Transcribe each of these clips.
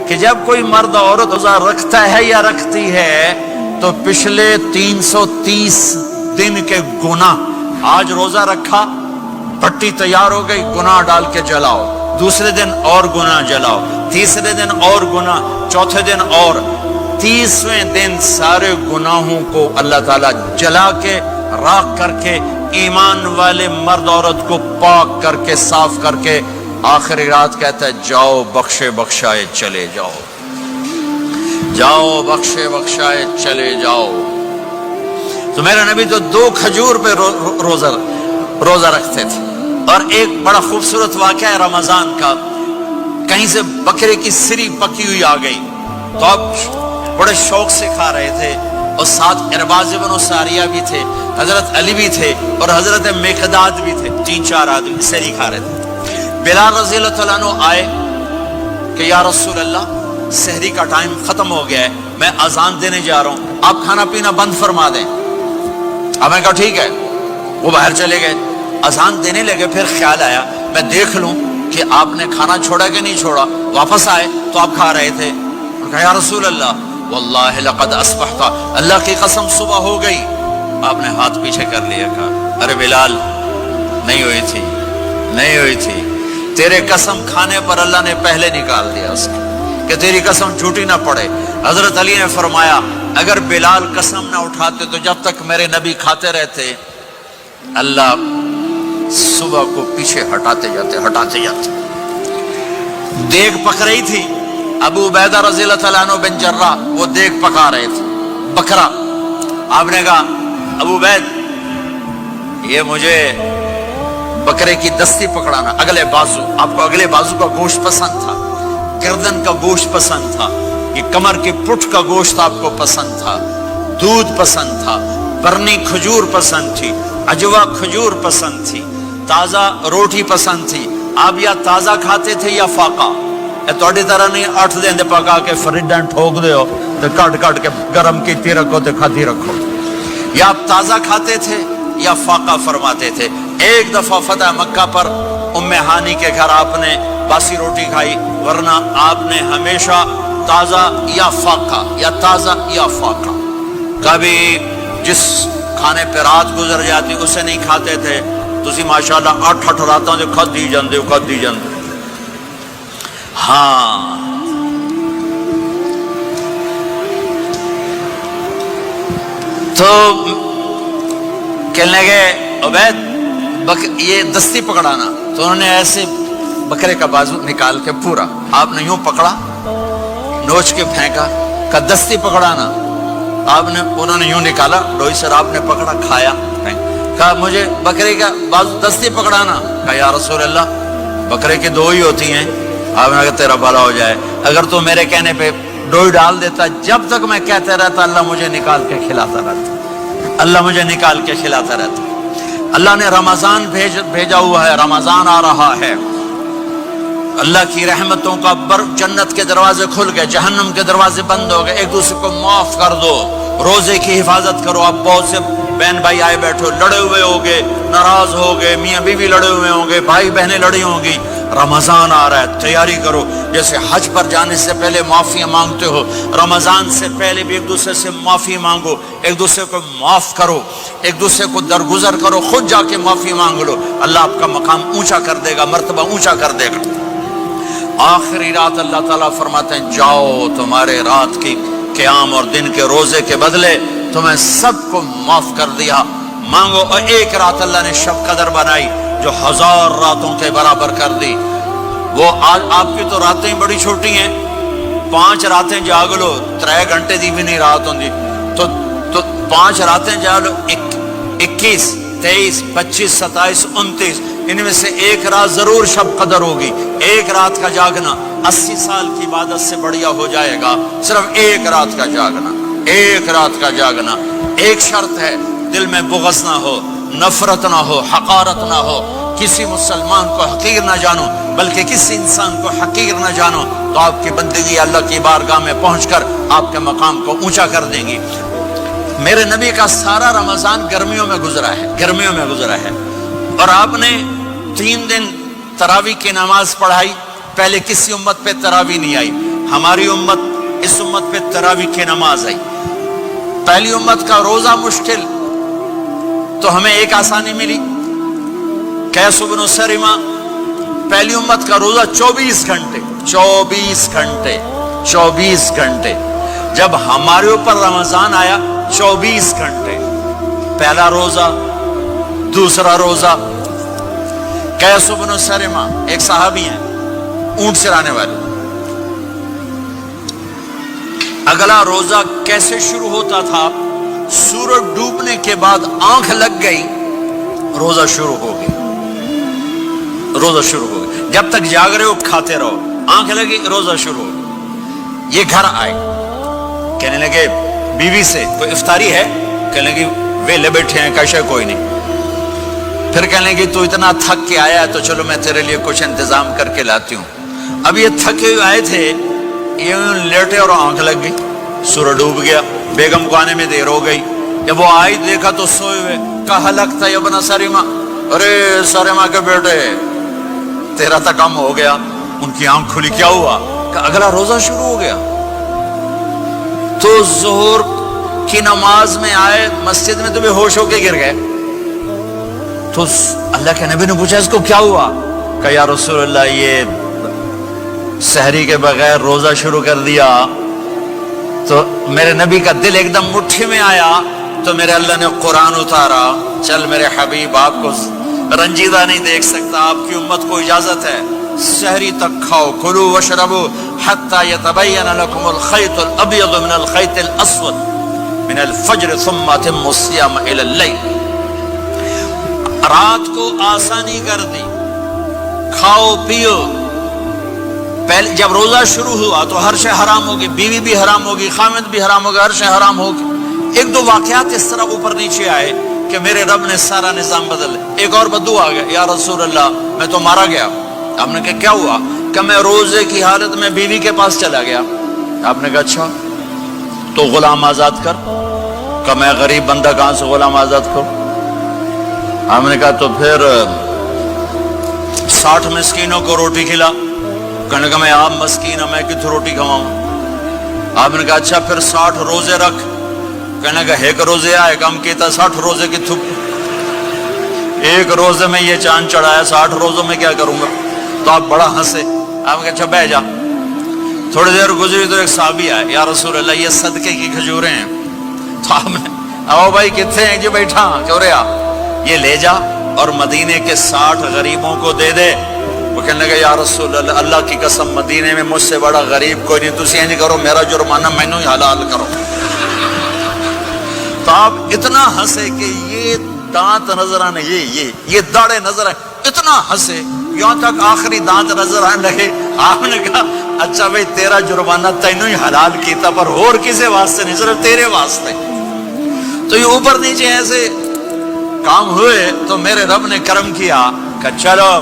کہ جب کوئی مرد عورت روزہ رکھتا ہے یا رکھتی ہے تو پچھلے 330 دن کے گناہ، آج روزہ رکھا، پٹی تیار ہو گئی، گناہ ڈال کے جلاؤ، دوسرے دن اور گناہ جلاؤ، تیسرے دن اور گناہ، چوتھے دن اور، 30ویں دن سارے گناہوں کو اللہ تعالیٰ جلا کے راکھ کر کے ایمان والے مرد عورت کو پاک کر کے صاف کر کے آخری رات کہتا ہے جاؤ بخشے بخشائے چلے جاؤ، جاؤ بخشے بخشائے چلے جاؤ۔ تو میرا نبی تو 2 کھجور پہ روزہ رکھتے تھے۔ اور ایک بڑا خوبصورت واقعہ ہے رمضان کا، کہیں سے بکرے کی سری پکی ہوئی آ گئی تو اب بڑے شوق سے کھا رہے تھے، اور ساتھ ارباز بن ساریہ بھی تھے، حضرت علی بھی تھے اور حضرت مقداد بھی تھے، 3-4 آدمی سری کھا رہے تھے۔ بلال رضی اللہ عنہ آئے کہ یا رسول اللہ سحری کا ٹائم ختم ہو گیا ہے، میں اذان دینے جا رہا ہوں، آپ کھانا پینا بند فرما دیں۔ اب میں کہا ٹھیک ہے، وہ باہر چلے گئے، اذان دینے لگے، پھر خیال آیا میں دیکھ لوں کہ آپ نے کھانا چھوڑا کہ نہیں چھوڑا، واپس آئے تو آپ کھا رہے تھے۔ کہا یا رسول اللہ واللہ لقد اصبحت، اللہ کی قسم صبح ہو گئی۔ آپ نے ہاتھ پیچھے کر لیا، کہا ارے بلال نہیں ہوئی تھی، نہیں ہوئی تھی، تیرے قسم کھانے پر اللہ نے پہلے نکال دیا اس کو کہ تیری قسم جھوٹی نہ پڑے۔ حضرت علی نے فرمایا اگر بلال قسم نہ اٹھاتے تو جب تک میرے نبی کھاتے رہتے اللہ صبح کو پیچھے ہٹاتے جاتے۔ دیگ پک رہی تھی، ابو عبیدہ رضی اللہ تعالیٰ عنہ بن جراح وہ دیگ پکا رہے تھے، بکرا۔ آپ نے کہا ابو عبید یہ مجھے بکرے کی دستی پکڑانا، اگلے بازو، آپ کو اگلے بازو کا گوشت پسند تھا، گردن کا گوشت پسند تھا، یہ کمر کی پٹھ کا گوشت آپ کو پسند تھا، دودھ پسند تھا، برنی کھجور پسند تھی، عجوا کھجور پسند تھی، تازہ روٹی پسند تھی۔ آپ یا تازہ کھاتے تھے یا فاقہ، تھوڑی طرح نہیں 8 دن پکا کے فریڈن ٹھوک دے ہو تو کٹ کے گرم کی رکھو تو کھاتی رکھو، یا آپ تازہ کھاتے تھے یا فاقہ فرماتے تھے۔ ایک دفعہ فتح مکہ پر ام ہانی کے گھر آپ نے باسی روٹی کھائی، ورنہ آپ نے ہمیشہ تازہ یا فاقہ یا تازہ یا فاقہ، کبھی جس کھانے پہ رات گزر جاتی اسے نہیں کھاتے تھے۔ تسی ماشاءاللہ 8 راتوں سے کھدی جاندے۔ ہاں تو کہنے لگے عبید یہ دستی پکڑانا، تو انہوں نے ایسے بکرے کا بازو نکال کے پورا آپ نے یوں پکڑا، نوچ کے پھینکا، کہ دستی پکڑانا، آپ نے انہوں نے یوں نکالا ڈوئی سر، آپ نے پکڑا کھایا، کہا مجھے بکرے کا بازو دستی پکڑانا۔ کہا یا رسول اللہ بکرے کی 2 ہی ہوتی ہیں۔ آپ نے کہا تیرا بھلا ہو جائے، اگر تو میرے کہنے پہ ڈوئی ڈال دیتا، جب تک میں کہتے رہتا اللہ مجھے نکال کے کھلاتا رہتا، اللہ مجھے نکال کے کھلاتا رہتا۔ اللہ نے رمضان بھیجا ہوا ہے، رمضان آ رہا ہے، اللہ کی رحمتوں کا جنت کے دروازے کھل گئے، جہنم کے دروازے بند ہو گئے، ایک دوسرے کو معاف کر دو، روزے کی حفاظت کرو۔ اب بہت سے بہن بھائی آئے بیٹھو، لڑے ہوئے ہوگے، ناراض ہوگے، میاں بیوی لڑے ہوئے ہوں گے، بھائی بہنیں لڑی ہوں گی، رمضان آ رہا ہے، تیاری کرو۔ جیسے حج پر جانے سے پہلے معافی مانگتے ہو، رمضان سے پہلے بھی ایک دوسرے سے معافی مانگو، ایک دوسرے کو معاف کرو، ایک دوسرے کو درگزر کرو، خود جا کے معافی مانگ لو، اللہ آپ کا مقام اونچا کر دے گا، مرتبہ اونچا کر دے گا۔ آخری رات اللہ تعالیٰ فرماتے ہیں جاؤ، تمہارے رات کی قیام اور دن کے روزے کے بدلے تمہیں سب کو معاف کر دیا، مانگو۔ اور ایک رات اللہ نے شب قدر بنائی جو 1000 راتوں کے برابر کر دی۔ وہ آج آپ کی تو راتیں بڑی چھوٹی ہیں، 5 راتیں جاگ لو، 3 گھنٹے دی بھی نہیں رات ہوندی، تو 5 راتیں جاگ لو، 21 23 25 27 29، ان میں سے ایک رات ضرور شب قدر ہوگی۔ ایک رات کا جاگنا 80 سال کی عبادت سے بڑھیا ہو جائے گا، صرف ایک رات کا جاگنا، ایک رات کا جاگنا۔ ایک شرط ہے، دل میں بغض نہ ہو، نفرت نہ ہو، حقارت نہ ہو، کسی مسلمان کو حقیر نہ جانو، بلکہ کسی انسان کو حقیر نہ جانو، تو آپ کی بندگی اللہ کی بارگاہ میں پہنچ کر آپ کے مقام کو اونچا کر دیں گی۔ میرے نبی کا سارا رمضان گرمیوں میں گزرا ہے، گرمیوں میں گزرا ہے، اور آپ نے 3 دن تراویح کی نماز پڑھائی، پہلے کسی امت پہ تراویح نہیں آئی۔ ہماری امت اس امت پہ تراویح کی نماز آئی. پہلی امت کا روزہ مشکل تو ہمیں ایک آسانی ملی. قیس بن سرمہ پہلی امت کا روزہ 24 گھنٹے 24 گھنٹے. جب ہمارے اوپر رمضان آیا 24 گھنٹے. پہلا روزہ دوسرا روزہ. قیس بن سرمہ ایک صحابی ہیں اونٹ چرانے والے. اگلا روزہ کیسے شروع ہوتا تھا؟ سورج ڈوبنے کے بعد آنکھ لگ گئی روزہ شروع ہو گئی. جب تک جاگ رہے ہو کھاتے رہو. آنکھ لگی روزہ شروع ہو گئی. یہ گھر آئے کہنے لگے بیوی سے کوئی افطاری ہے؟ کہنے لگے ویلے بیٹھے ہیں کیسے کوئی نہیں. پھر کہنے لگے تو اتنا تھک کے آیا ہے تو چلو میں تیرے لیے کچھ انتظام کر کے لاتی ہوں. اب یہ تھکے ہوئے آئے تھے, یہ لیٹے اور آنکھ لگ گئی, سورج ڈوب گیا. بیگم کو آنے میں دیر ہو گئی. جب وہ آئی دیکھا تو سوئے ہوئے. کہا لگتا ہے ابن سرمہ, ارے سرمہ کے بیٹے تیرا تو کم ہو گیا. ان کی آنکھ کھلی, کیا ہوا؟ کہ اگلا روزہ شروع ہو گیا. تو ظہر کی نماز میں آئے مسجد میں تو بے ہوش ہو کے گر گئے. تو اللہ کے نبی نے پوچھا اس کو کیا ہوا؟ کہ یا رسول اللہ یہ سحری کے بغیر روزہ شروع کر دیا. تو میرے نبی کا دل ایک دم مٹھی میں آیا. تو میرے اللہ نے قرآن اتارا, چل میرے حبیب آپ کو رنجیدہ نہیں دیکھ سکتا, آپ کی امت کو اجازت ہے سحری تک کھاؤ. کلوا واشربوا حتی یتبین لکم الخیط الابیض من الخیط الاسود من الفجر ثم اتموا الصیام الی اللیل. رات کو آسانی کر دی, کھاؤ پیو. پہلے جب روزہ شروع ہوا تو ہر شے حرام ہوگی, بیوی بھی حرام ہوگی, خامد بھی حرام ہوگا, ہر شے حرام ہوگی. ایک دو واقعات اس طرح اوپر نیچے آئے کہ میرے رب نے سارا نظام بدل. ایک اور بدو آ گیا, یا رسول اللہ میں تو مارا گیا. آپ نے کہا کیا ہوا؟ کہ میں روزے کی حالت میں بیوی کے پاس چلا گیا. آپ نے کہا اچھا تو غلام آزاد کر. کہ میں غریب بندہ کہاں سے غلام آزاد کروں؟ آپ نے کہا تو پھر 60 مسکینوں کو روٹی کھلا. کہنے لگا میں عام مسکین ہوں, میں کتوں روٹی کھواؤں؟ آپ نے کہا اچھا پھر 60 روزے رکھ. کہنے لگا ایک روزے آئے کم کیتا 60 روزے کی تھپ. ایک روزے میں یہ چاند چڑھایا, 60 روزوں میں کیا کروں گا؟ تو آپ بڑا ہنسے. آپ نے کہا اچھا بہ جا. تھوڑی دیر گزری تو ایک صحابی آئے, یا رسول اللہ یہ صدقے کی کھجوریں ہیں. تو آپ نے آؤ بھائی کتنے ہیں جی؟ بیٹھا کیوں رہا, یہ لے جا اور مدینے کے 60 غریبوں کو دے دے. وہ کہنے لگا یا رسول اللہ اللہ کی قسم مدینے میں مجھ سے بڑا غریب کوئی نہیں, تسی نہیں کرو, میرا جرمانہ مینوں ہی حلال کرو. تو آپ اتنا ہنسے کہ یہ دانت نظر آنے, یہ داڑے نظر آئے, اتنا ہنسے یہاں تک آخری دانت نظر آنے لگے. آپ نے کہا اچھا بھائی تیرا جرمانہ تینوں ہی حلال کیتا, پر اور کسی واسطے نہیں, صرف تیرے واسطے. تو یہ اوپر نیچے ایسے کام ہوئے تو میرے رب نے کرم کیا کہ چلو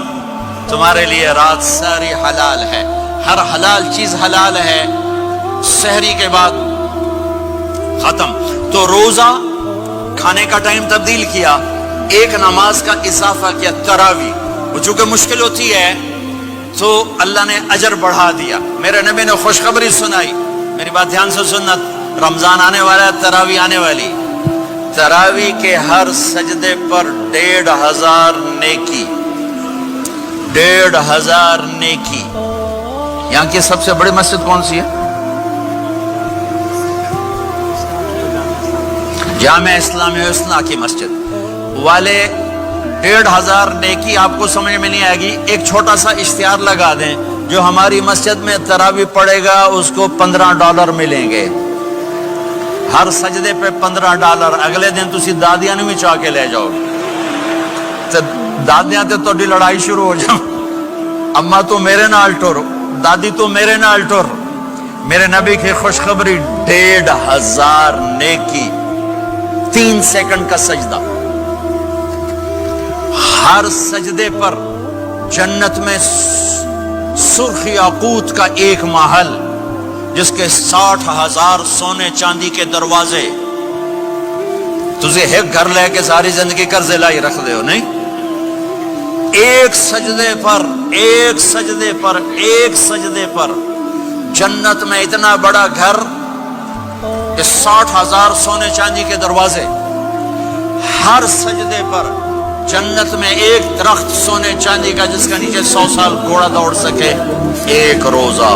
تمہارے لیے رات ساری حلال ہے, ہر حلال چیز حلال ہے. سحری کے بعد ختم. تو روزہ کھانے کا ٹائم تبدیل کیا, ایک نماز کا اضافہ کیا, تراویح. وہ چونکہ مشکل ہوتی ہے تو اللہ نے اجر بڑھا دیا. میرے نبی نے خوشخبری سنائی, میری بات دھیان سے سننا, رمضان آنے والا ہے, تراویح آنے والی. تراویح کے ہر سجدے پر 1500 نیکی, 1500 نیکی. یہاں کی سب سے بڑی مسجد کون سی ہے؟ جامع اسلامی حسنہ کی مسجد والے. 1500 نیکی آپ کو سمجھ میں نہیں آئے گی. ایک چھوٹا سا اشتہار لگا دیں, جو ہماری مسجد میں تراویح پڑے گا اس کو $15 ملیں گے. ہر سجدے پہ $15. اگلے دن تسی دادیاں نے بھی چاہ کے لے جاؤ. دادیاں تے توڑی لڑائی شروع ہو جاؤ, اما تو میرے نال ٹر, دادی تو میرے نال ٹر. میرے نبی کی خوشخبری 1500 نیکی, 3 سیکنڈ کا سجدہ. ہر سجدے پر جنت میں سرخ یاقوت کا ایک محل جس کے 60,000 سونے چاندی کے دروازے. تجھے ایک گھر لے کے ساری زندگی قرضے لائی رکھ دے ہو نہیں. ایک سجدے پر جنت میں اتنا بڑا گھر کہ 60,000 سونے چاندی کے دروازے، ہر سجدے پر جنت میں ایک درخت سونے چاندی کا جس کا نیچے 100 سال گھوڑا دوڑ سکے، ایک روزہ